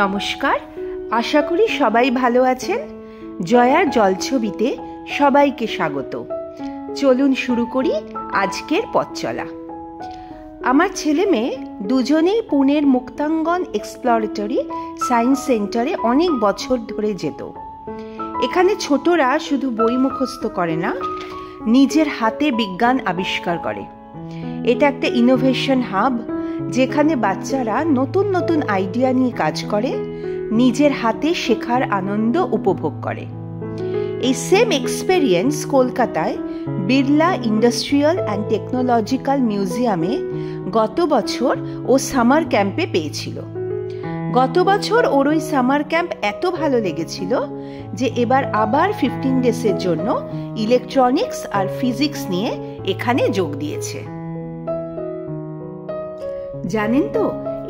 নমস্কার, আশা করি সবাই ভালো আছেন। জয়ার জলছবিতে সবাইকে স্বাগত। চলুন শুরু করি আজকের পথ চলা। আমার ছেলে মেয়ে দুজনেই পুনের মুক্তাঙ্গন এক্সপ্লোরেটরি সায়েন্স সেন্টারে অনেক বছর ধরে যেত। এখানে ছোটরা শুধু বই মুখস্থ করে না, নিজের হাতে বিজ্ঞান আবিষ্কার করে। এটা একটা ইনোভেশন হাব, যেখানে বাচ্চারা নতুন নতুন আইডিয়া নিয়ে কাজ করে, নিজের হাতে শেখার আনন্দ উপভোগ করে। এই সেম এক্সপেরিয়েন্স কলকাতায় বিড়লা ইন্ডাস্ট্রিয়াল অ্যান্ড টেকনোলজিক্যাল মিউজিয়ামে গত বছর ও সামার ক্যাম্পে পেয়েছিল। গত বছর ওর ওই সামার ক্যাম্প এত ভালো লেগেছিল যে এবার আবার 15 ডেজের জন্য ইলেকট্রনিক্স আর ফিজিক্স নিয়ে এখানে যোগ দিয়েছে। জানেন তো,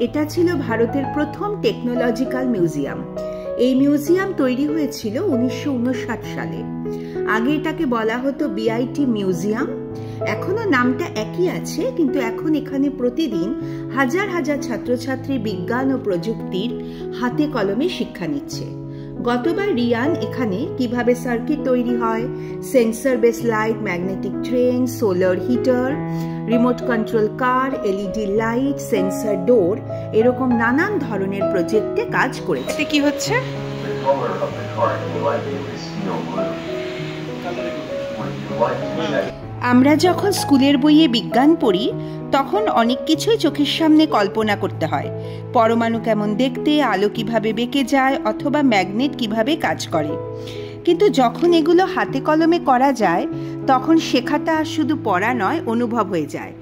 এটা ছিল ভারতের প্রথম টেকনোলজিক্যাল মিউজিয়াম। এই মিউজিয়াম তৈরি হয়েছিল 1959 সালে। আগে এটাকে বলা হতো বিআইটি মিউজিয়াম। এখনো নামটা একই আছে, কিন্তু এখন এখানে প্রতিদিন হাজার হাজার ছাত্রছাত্রী বিজ্ঞান ও প্রযুক্তির হাতে কলমে শিক্ষা নিচ্ছে। গতবার রিয়ান এখানে কিভাবে সার্কিট তৈরি হয়, sensor base light, magnetic train, solar heater, remote control car, LED light, sensor door, এরকম নানান ধরনের প্রজেক্টে কাজ করেছে। কি হচ্ছে? আমরা যখন স্কুলের বইয়ে বিজ্ঞান পড়ি তখন অনেক কিছুই চোখের সামনে কল্পনা করতে হয়। পরমাণু কেমন দেখতে, আলো কিভাবে বেঁকে যায়, অথবা ম্যাগনেট কিভাবে কাজ করে। কিন্তু যখন এগুলো হাতে কলমে করা যায় তখন শেখাটা শুধু পড়া নয়, অনুভব হয়ে যায়।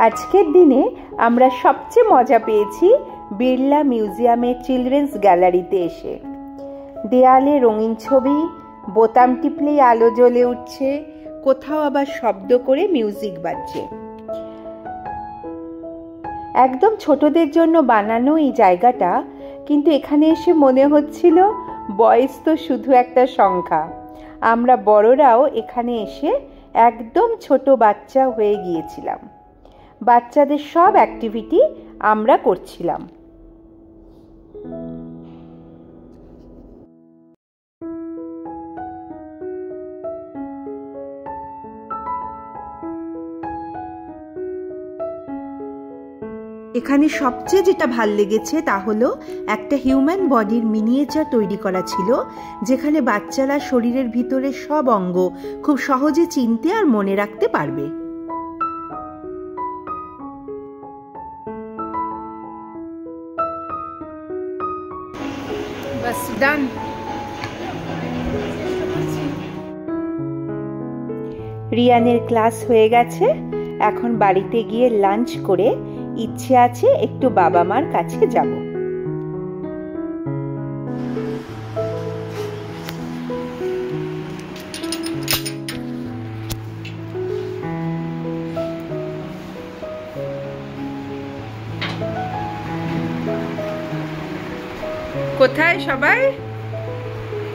আজকের দিনে আমরা সবচেয়ে মজা পেয়েছি বিড়লা মিউজিয়ামের চিলড্রেন্স গ্যালারিতে এসে। দেয়ালে রঙিন ছবি, বোতাম টিপলেই আলো জ্বলে উঠছে, কোথাও আবার শব্দ করে মিউজিক বাজছে। একদম ছোটদের জন্য বানানো এই জায়গাটা, কিন্তু এখানে এসে মনে হচ্ছিল বয়স তো শুধু একটা সংখ্যা। আমরা বড়রাও এখানে এসে একদম ছোট বাচ্চা হয়ে গিয়েছিলাম। বাচ্চাদের সব অ্যাক্টিভিটি আমরা করছিলাম। এখানে সবচেয়ে যেটা ভাল লেগেছে তা হলো একটা হিউম্যান বডির মিনিয়েচার তৈরি করা ছিল, যেখানে বাচ্চারা শরীরের ভিতরে সব অঙ্গ খুব সহজে চিনতে আর মনে রাখতে পারবে। রিয়ানের ক্লাস হয়ে গেছে, এখন বাড়িতে গিয়ে লাঞ্চ করে ইচ্ছে আছে একটু বাবা মার কাছে যাব। কোথায় সবাই?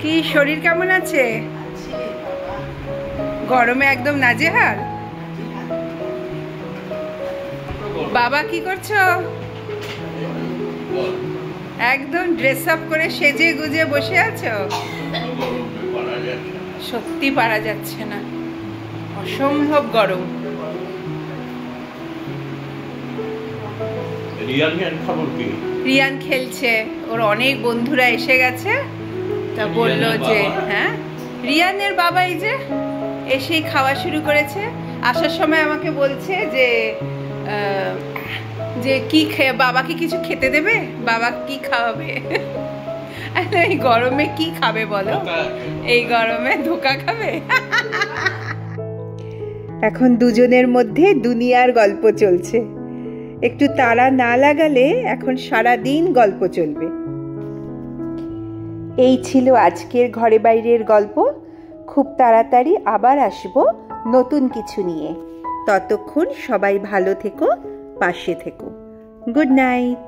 কি শরীর কেমন আছে? গরমে একদম নাজেহাল। বাবা কি করছো? একদম ড্রেস আপ করে সেজে গুজে বসে আছো? সত্যি পারা যাচ্ছে না, অসম্ভব গরম। রিয়ান খেলছে, ওর অনেক বন্ধুরা এসে গেছে, তা বললো যে হ্যাঁ, রিয়ানের বাবা এই যে এসেই খাওয়া শুরু করেছে। আসার সময় আমাকে বলছে যে কি বাবাকে কিছু খেতে দেবে, বাবা কি খাওয়াবে? এই গরমে কি খাবে বলো? এই গরমে ধোকা খাবে। এখন দুজনের মধ্যে দুনিয়ার গল্প চলছে। একটু তাড়া না লাগালে এখন সারা দিন গল্প চলবে। এই ছিল আজকের ঘরে বাইরের গল্প। খুব তাড়াতাড়ি আবার আসবো নতুন কিছু নিয়ে। ততক্ষণ সবাই ভালো থেকো, পাশে থেকো। Good night.